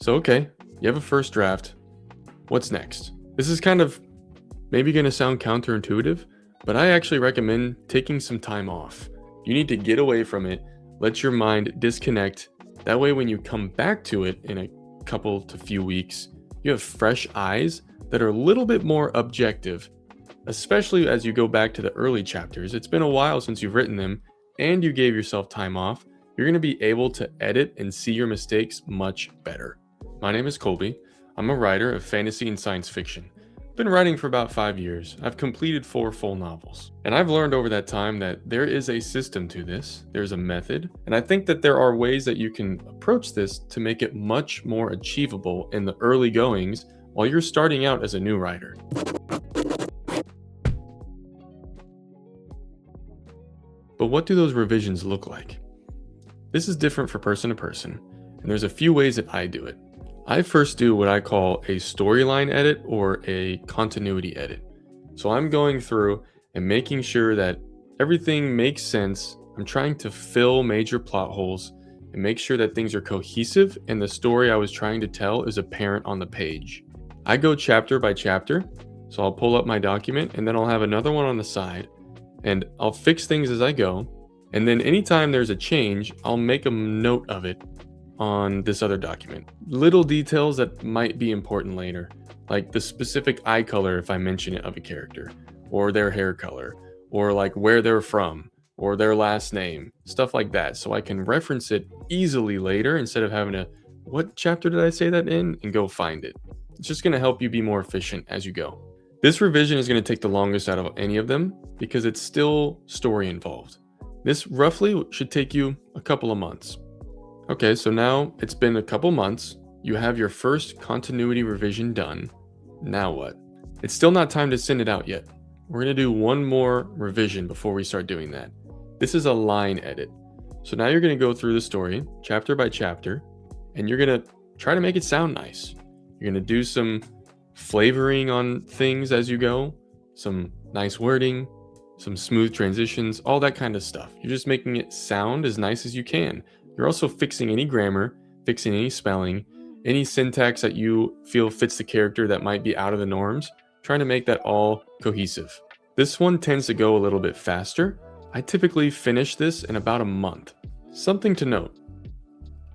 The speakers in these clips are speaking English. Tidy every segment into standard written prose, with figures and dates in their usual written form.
So, okay, you have a first draft. What's next? This is kind of maybe going to sound counterintuitive, but I actually recommend taking some time off. You need to get away from it, let your mind disconnect. That way, when you come back to it in a couple to few weeks, you have fresh eyes that are a little bit more objective, especially as you go back to the early chapters. It's been a while since you've written them and you gave yourself time off. You're going to be able to edit and see your mistakes much better. My name is Colby. I'm a writer of fantasy and science fiction. I've been writing for about 5 years. I've completed 4 full novels. And I've learned over that time that there is a system to this. There's a method. And I think that there are ways that you can approach this to make it much more achievable in the early goings while you're starting out as a new writer. But what do those revisions look like? This is different for person to person, and there's a few ways that I do it. I first do what I call a storyline edit or a continuity edit. So I'm going through and making sure that everything makes sense. I'm trying to fill major plot holes and make sure that things are cohesive and the story I was trying to tell is apparent on the page. I go chapter by chapter, so I'll pull up my document and then I'll have another one on the side and I'll fix things as I go. And then anytime there's a change, I'll make a note of it on this other document. Little details that might be important later, like the specific eye color if I mention it of a character, or their hair color, or like where they're from, or their last name, stuff like that, so I can reference it easily later instead of having to, what chapter did I say that in, and go find it. It's just going to help you be more efficient as you go. This revision is going to take the longest out of any of them because it's still story involved. This roughly should take you a couple of months. Okay, so now it's been a couple months. You have your first continuity revision done. Now what? It's still not time to send it out yet. We're going to do one more revision before we start doing that. This is a line edit. So now you're going to go through the story chapter by chapter, and you're going to try to make it sound nice. You're going to do some flavoring on things as you go, some nice wording, some smooth transitions, all that kind of stuff. You're just making it sound as nice as you can. You're also fixing any grammar, fixing any spelling, any syntax that you feel fits the character that might be out of the norms, trying to make that all cohesive. This one tends to go a little bit faster. I typically finish this in about a month. Something to note,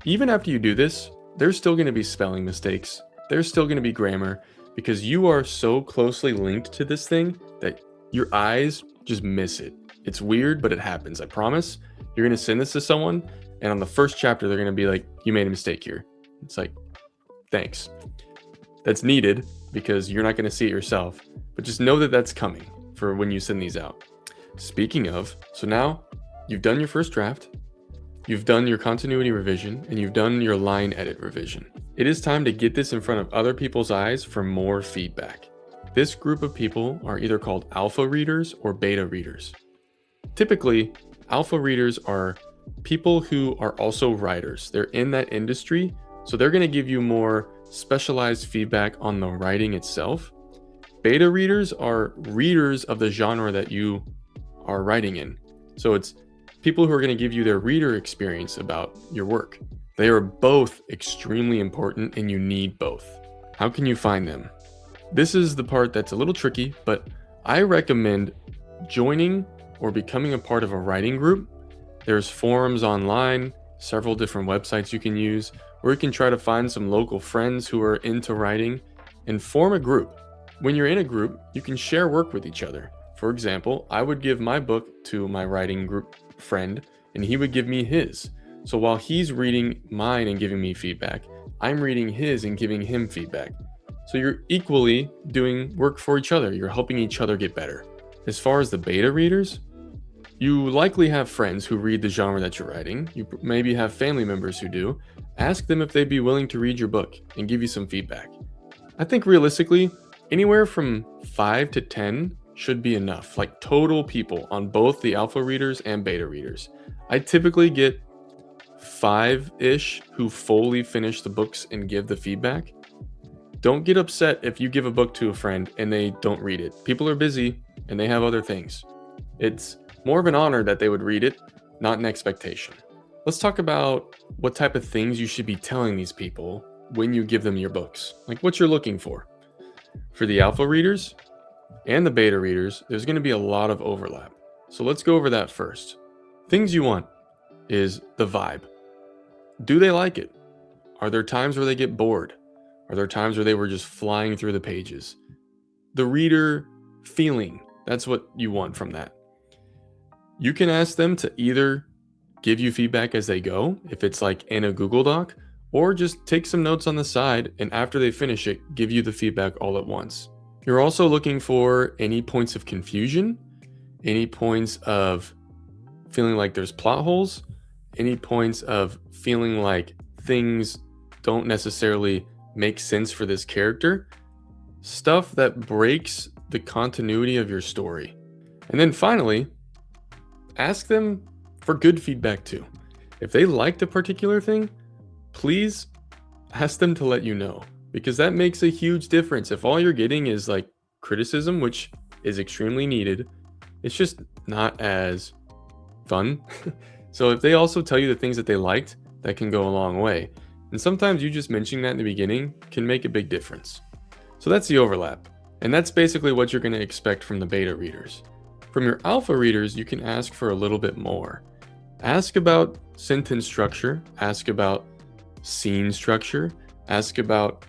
even after you do this, there's still going to be spelling mistakes. There's still going to be grammar because you are so closely linked to this thing that your eyes just miss it. It's weird, but it happens. I promise. You're going to send this to someone, and on the first chapter, they're going to be like, you made a mistake here. It's like, thanks. That's needed because you're not going to see it yourself, but just know that that's coming for when you send these out. Speaking of, so now you've done your first draft, you've done your continuity revision, and you've done your line edit revision. It is time to get this in front of other people's eyes for more feedback. This group of people are either called alpha readers or beta readers. Typically, alpha readers are people who are also writers. They're in that industry, so they're going to give you more specialized feedback on the writing itself. Beta readers are readers of the genre that you are writing in. So it's people who are going to give you their reader experience about your work. They are both extremely important and you need both. How can you find them? This is the part that's a little tricky, but I recommend joining or becoming a part of a writing group. There's forums online, several different websites you can use, or you can try to find some local friends who are into writing and form a group. When you're in a group, you can share work with each other. For example, I would give my book to my writing group friend, and he would give me his. So while he's reading mine and giving me feedback, I'm reading his and giving him feedback. So you're equally doing work for each other. You're helping each other get better. As far as the beta readers, you likely have friends who read the genre that you're writing. You maybe have family members who do. Ask them if they'd be willing to read your book and give you some feedback. I think realistically, anywhere from 5 to 10 should be enough, like total people on both the alpha readers and beta readers. I typically get 5-ish who fully finish the books and give the feedback. Don't get upset if you give a book to a friend and they don't read it. People are busy and they have other things. It's more of an honor that they would read it, not an expectation. Let's talk about what type of things you should be telling these people when you give them your books, like what you're looking for. For the alpha readers and the beta readers, there's going to be a lot of overlap. So let's go over that first. Things you want is the vibe. Do they like it? Are there times where they get bored? Are there times where they were just flying through the pages? The reader feeling, that's what you want from that. You can ask them to either give you feedback as they go, if it's like in a Google Doc, or just take some notes on the side and after they finish it, give you the feedback all at once. You're also looking for any points of confusion, any points of feeling like there's plot holes, any points of feeling like things don't necessarily make sense for this character, stuff that breaks the continuity of your story. And then finally, ask them for good feedback too. If they liked a particular thing, please ask them to let you know, because that makes a huge difference. If all you're getting is like criticism, which is extremely needed, it's just not as fun. So if they also tell you the things that they liked, that can go a long way. And sometimes you just mentioning that in the beginning can make a big difference. So that's the overlap. And that's basically what you're going to expect from the beta readers. From your alpha readers, you can ask for a little bit more. Ask about sentence structure, ask about scene structure, ask about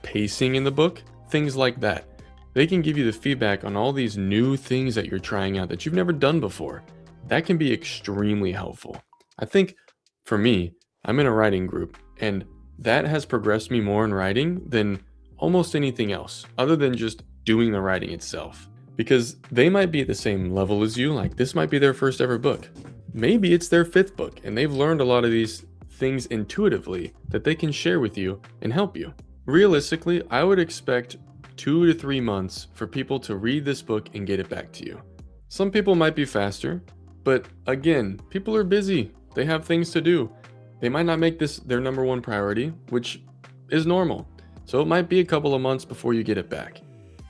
pacing in the book, things like that. They can give you the feedback on all these new things that you're trying out that you've never done before. That can be extremely helpful. I think for me, I'm in a writing group, and that has progressed me more in writing than almost anything else, other than just doing the writing itself. Because they might be at the same level as you, like this might be their first ever book. Maybe it's their 5th book, and they've learned a lot of these things intuitively that they can share with you and help you. Realistically, I would expect 2 to 3 months for people to read this book and get it back to you. Some people might be faster, but again, people are busy. They have things to do. They might not make this their number one priority, which is normal. So it might be a couple of months before you get it back.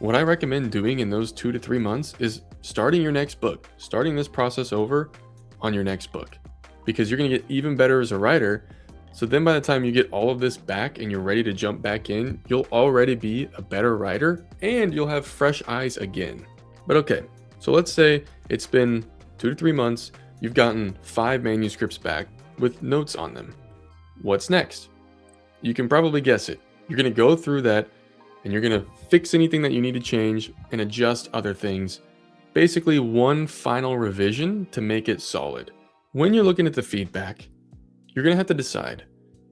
What I recommend doing in those 2 to 3 months is starting your next book, starting this process over on your next book, because you're going to get even better as a writer. So then by the time you get all of this back and you're ready to jump back in, you'll already be a better writer and you'll have fresh eyes again. But okay, so let's say it's been 2 to 3 months, you've gotten 5 manuscripts back with notes on them. What's next? You can probably guess it. You're going to go through that and you're going to fix anything that you need to change and adjust other things. Basically, one final revision to make it solid. When you're looking at the feedback, you're going to have to decide,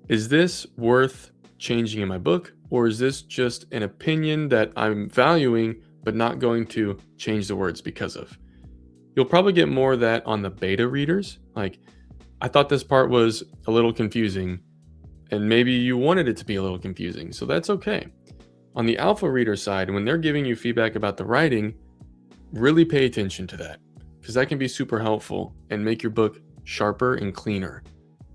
is this worth changing in my book, or is this just an opinion that I'm valuing but not going to change the words because of? You'll probably get more of that on the beta readers. Like, I thought this part was a little confusing, and maybe you wanted it to be a little confusing, so that's okay. On the alpha reader side, when they're giving you feedback about the writing, really pay attention to that, because that can be super helpful and make your book sharper and cleaner.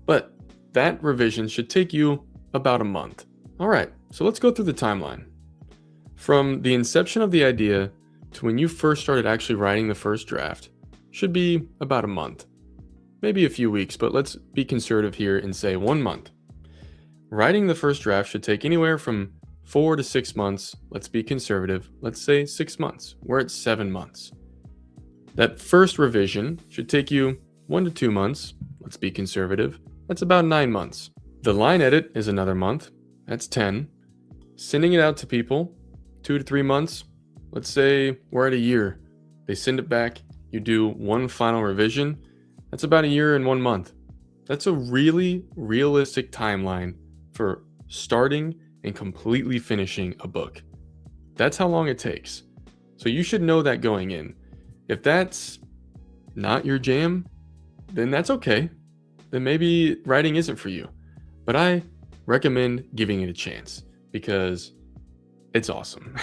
But that revision should take you about a month. All right, so let's go through the timeline. From the inception of the idea to when you first started actually writing the first draft should be about a month. Maybe a few weeks, but let's be conservative here and say 1 month. Writing the first draft should take anywhere from 4 to 6 months. Let's be conservative. Let's say 6 months. We're at 7 months. That first revision should take you 1 to 2 months. Let's be conservative. That's about 9 months. The line edit is another month. That's 10. Sending it out to people, 2 to 3 months. Let's say we're at a year. They send it back. You do one final revision. That's about a year and 1 month. That's a really realistic timeline for starting and completely finishing a book. That's how long it takes. So you should know that going in. If that's not your jam, then that's okay. Then maybe writing isn't for you. But I recommend giving it a chance because it's awesome.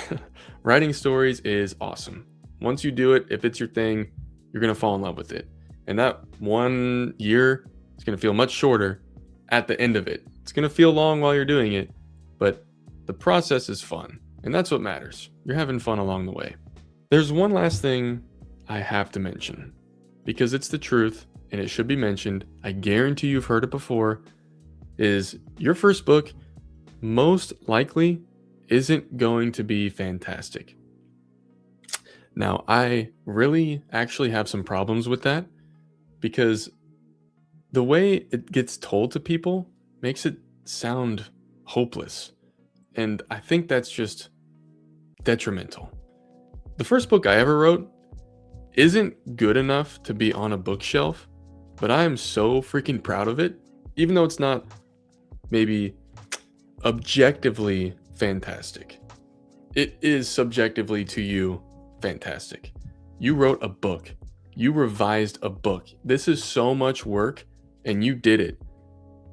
Writing stories is awesome. Once you do it, if it's your thing, you're going to fall in love with it. And that 1 year is going to feel much shorter at the end of it. It's going to feel long while you're doing it, but the process is fun. And that's what matters. You're having fun along the way. There's one last thing I have to mention because it's the truth and it should be mentioned. I guarantee you've heard it before. is your first book most likely isn't going to be fantastic. Now, I really actually have some problems with that because the way it gets told to people makes it sound hopeless. And I think that's just detrimental. The first book I ever wrote isn't good enough to be on a bookshelf, but I am so freaking proud of it, even though it's not maybe objectively fantastic. It is subjectively to you fantastic. You wrote a book. You revised a book. This is so much work and you did it.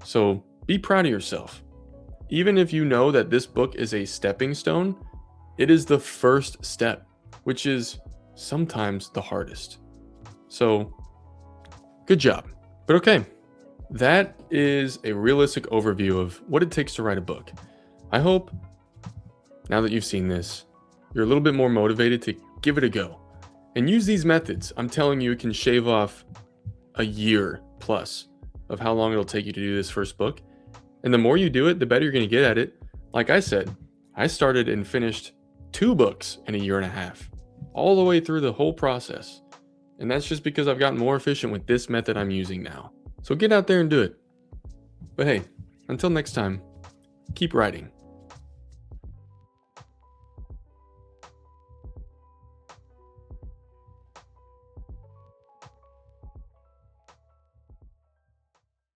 So be proud of yourself. Even if you know that this book is a stepping stone, it is the first step, which is sometimes the hardest. So good job. But okay, that is a realistic overview of what it takes to write a book. I hope now that you've seen this, you're a little bit more motivated to give it a go and use these methods. I'm telling you, it can shave off a year plus of how long it'll take you to do this first book. And the more you do it, the better you're going to get at it. Like I said, I started and finished 2 books in a year and a half, all the way through the whole process. And that's just because I've gotten more efficient with this method I'm using now. So get out there and do it. But hey, until next time, keep writing.